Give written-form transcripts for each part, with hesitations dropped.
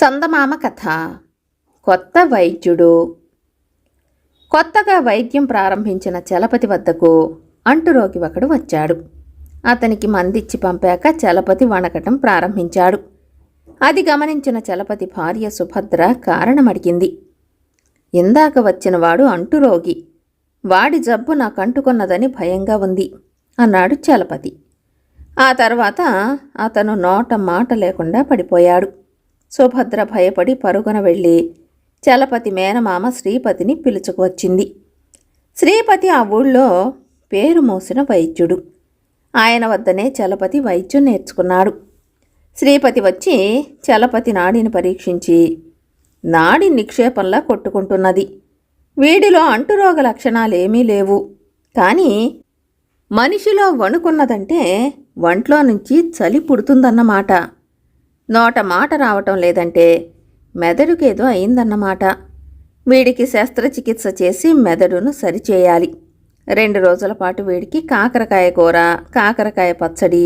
చందమామ కథ. కొత్త వైద్యుడు. కొత్తగా వైద్యం ప్రారంభించిన చలపతి వద్దకు అంటురోగి ఒకడు వచ్చాడు. అతనికి మందిచ్చి పంపాక చలపతి వణకటం ప్రారంభించాడు. అది గమనించిన చలపతి భార్య సుభద్ర కారణమడిగింది. ఇందాక వచ్చినవాడు అంటురోగి, వాడి జబ్బు నాకంటుకున్నదని భయంగా ఉంది అన్నాడు చలపతి. ఆ తర్వాత అతను నోట మాట లేకుండా పడిపోయాడు. సుభద్ర భయపడి పరుగున వెళ్ళి చలపతి మేనమామ శ్రీపతిని పిలుచుకువచ్చింది. శ్రీపతి ఆ ఊళ్ళో పేరు మోసిన వైద్యుడు. ఆయన వద్దనే చలపతి వైద్యం నేర్చుకున్నాడు. శ్రీపతి వచ్చి చలపతి నాడిని పరీక్షించి, నాడి నిక్షేపంలా కొట్టుకుంటున్నది, వీడిలో అంటురోగ లక్షణాలేమీ లేవు, కానీ మనిషిలో వణుకున్నదంటే వంట్లో నుంచి చలి పుడుతుందన్నమాట, నోట మాట రావటం లేదంటే మెదడుకేదో అయిందన్నమాట. వీడికి శస్త్రచికిత్స చేసి మెదడును సరిచేయాలి. 2 రోజుల పాటు వీడికి కాకరకాయ కూర, కాకరకాయ పచ్చడి,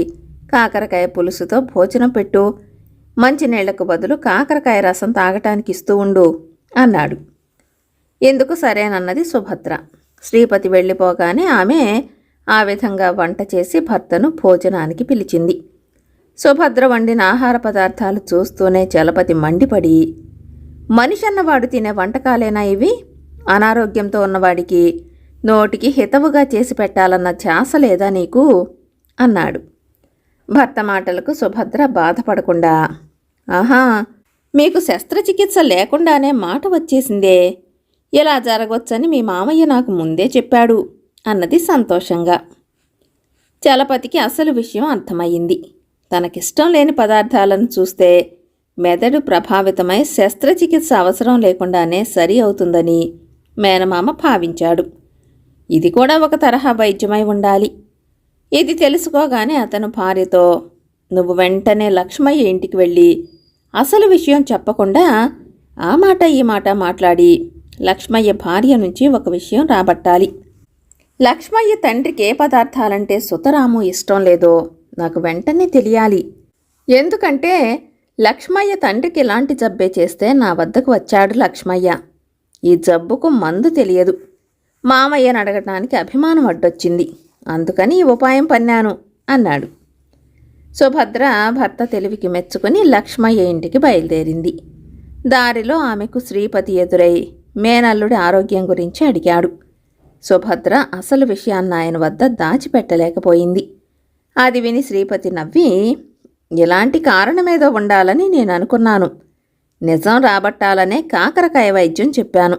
కాకరకాయ పులుసుతో భోజనం పెట్టు, మంచినీళ్లకు బదులు కాకరకాయ రసం తాగటానికి ఇస్తూ ఉండు అన్నాడు. ఎందుకు సరేనన్నది సుభద్ర. శ్రీపతి వెళ్ళిపోగానే ఆమె ఆ విధంగా వంట చేసి భర్తను భోజనానికి పిలిచింది. సుభద్ర వండిన ఆహార పదార్థాలు చూస్తూనే చలపతి మండిపడి, మనిషన్నవాడు తినే వంటకాలేనా ఇవి? అనారోగ్యంతో ఉన్నవాడికి నోటికి హితవుగా చేసి పెట్టాలన్న ధ్యాస లేదా నీకు అన్నాడు. భర్త మాటలకు సుభద్ర బాధపడకుండా, ఆహా, మీకు శస్త్రచికిత్స లేకుండానే మాట వచ్చేసిందే, ఇలా జరగొచ్చని మీ మామయ్య నాకు ముందే చెప్పాడు అన్నది సంతోషంగా. చలపతికి అసలు విషయం అర్థమయ్యింది. తనకిష్టం లేని పదార్థాలను చూస్తే మెదడు ప్రభావితమై శస్త్రచికిత్స అవసరం లేకుండానే సరి అవుతుందని మేనమామ భావించాడు. ఇది కూడా ఒక తరహా వైద్యమై ఉండాలి. ఇది తెలుసుకోగానే అతను భార్యతో, నువ్వు వెంటనే లక్ష్మయ్య ఇంటికి వెళ్ళి అసలు విషయం చెప్పకుండా ఆ మాట ఈ మాట మాట్లాడి లక్ష్మయ్య భార్య నుంచి ఒక విషయం రాబట్టాలి. లక్ష్మయ్య తండ్రికి ఏ పదార్థాలంటే సుతరాము ఇష్టం లేదో నాకు వెంటనే తెలియాలి. ఎందుకంటే లక్ష్మయ్య తండ్రికి ఇలాంటి జబ్బే చేస్తే నా వద్దకు వచ్చాడు లక్ష్మయ్య. ఈ జబ్బుకు మందు తెలియదు. మామయ్యను అడగటానికి అభిమానం అడ్డొచ్చింది, అందుకని ఈ ఉపాయం పన్నాను అన్నాడు. సుభద్ర భర్త తెలివికి మెచ్చుకుని లక్ష్మయ్య ఇంటికి బయలుదేరింది. దారిలో ఆమెకు శ్రీపతి ఎదురై మేనల్లుడి ఆరోగ్యం గురించి అడిగాడు. సుభద్ర అసలు విషయాన్ని ఆయన వద్ద దాచిపెట్టలేకపోయింది. అది విని శ్రీపతి నవ్వి, ఇలాంటి కారణమేదో ఉండాలని నేను అనుకున్నాను. నిజం రాబట్టాలనే కాకరకాయ వైద్యం చెప్పాను.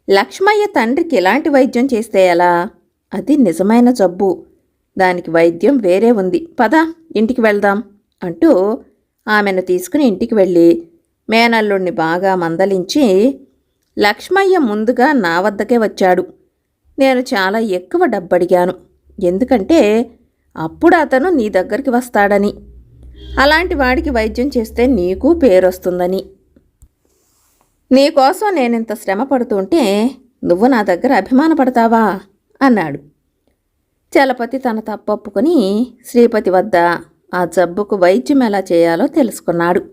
లక్ష్మయ్య తండ్రికి ఇలాంటి వైద్యం చేస్తే ఎలా? అది నిజమైన జబ్బు, దానికి వైద్యం వేరే ఉంది, పద ఇంటికి వెళ్దాం అంటూ ఆమెను తీసుకుని ఇంటికి వెళ్ళి మేనల్లుడిని బాగా మందలించి, లక్ష్మయ్య ముందుగా నా వద్దకే వచ్చాడు. నేను చాలా ఎక్కువ డబ్బడిగాను, ఎందుకంటే అప్పుడు అతను నీ దగ్గరికి వస్తాడని, అలాంటి వాడికి వైద్యం చేస్తే నీకు పేరొస్తుందని. నీకోసం నేనింత శ్రమ పడుతుంటే నువ్వు నా దగ్గర అభిమానపడతావా అన్నాడు. చలపతి తన తప్పొప్పుకొని శ్రీపతి వద్ద ఆ జబ్బుకు వైద్యం ఎలా చేయాలో తెలుసుకున్నాడు.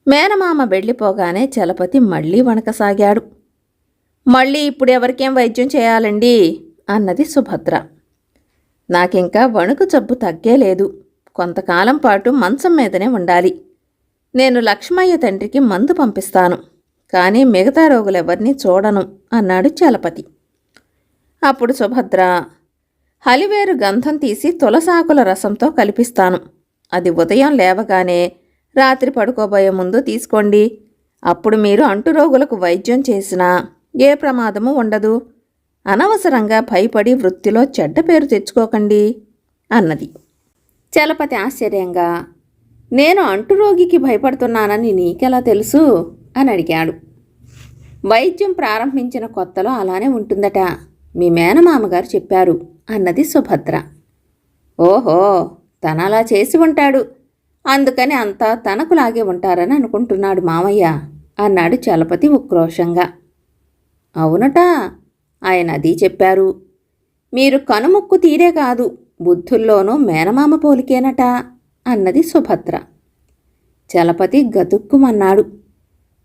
మేనమామ వెళ్ళిపోగానే చలపతి మళ్ళీ వణకసాగాడు. మళ్ళీ ఇప్పుడు ఎవరికేం వైద్యం చేయాలండి అన్నది సుభద్ర. నాకింకా వణుకు జబ్బు తగ్గేలేదు, కొంతకాలం పాటు మంచం మీదనే ఉండాలి. నేను లక్ష్మయ్య తండ్రికి మందు పంపిస్తాను, కానీ మిగతా రోగులెవరినీ చూడను అన్నాడు చలపతి. అప్పుడు సుభద్ర, హలివేరు గంధం తీసి తులసాకుల రసంతో కలిపిస్తాను, అది ఉదయం లేవగానే రాత్రి పడుకోబోయే ముందు తీసుకోండి. అప్పుడు మీరు అంటురోగులకు వైద్యం చేసినా ఏ ప్రమాదము ఉండదు. అనవసరంగా భయపడి వృత్తిలో చెడ్డ పేరు తెచ్చుకోకండి అన్నది. చలపతి ఆశ్చర్యంగా, నేను అంటురోగికి భయపడుతున్నానని నీకెలా తెలుసు అని అడిగాడు. వైద్యం ప్రారంభించిన కొత్తలో అలానే ఉంటుందట, మీ మేనమామగారు చెప్పారు అన్నది సుభద్ర. ఓహో, తనలా చేసి ఉంటాడు, అందుకని అంతా తనకులాగే ఉంటారని అనుకుంటున్నాడు మామయ్య అన్నాడు చలపతి ఉక్రోషంగా. అవునట, ఆయన అది చెప్పారు. మీరు కనుముక్కు తీరే కాదు, బుద్ధుల్లోనూ మేనమామ పోలికేనట అన్నది సుభద్ర. చలపతి గతుక్కుమన్నాడు.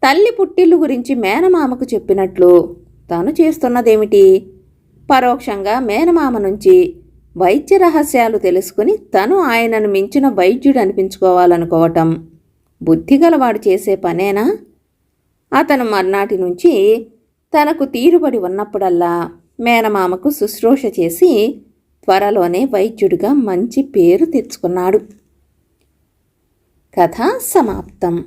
తల్లి పుట్టిల్లు గురించి మేనమామకు చెప్పినట్లు తను చేస్తున్నదేమిటి? పరోక్షంగా మేనమామ నుంచి వైద్య రహస్యాలు తెలుసుకుని తను ఆయనను మించిన వైద్యుడు అనిపించుకోవాలనుకోవటం బుద్ధిగలవాడు చేసే పనేనా? అతను మర్నాటి నుంచి తనకు తీరుబడి ఉన్నప్పుడల్లా మేనమామకు శుశ్రూష చేసి త్వరలోనే వైద్యుడిగా మంచి పేరు తెచ్చుకున్నాడు. కథ సమాప్తం.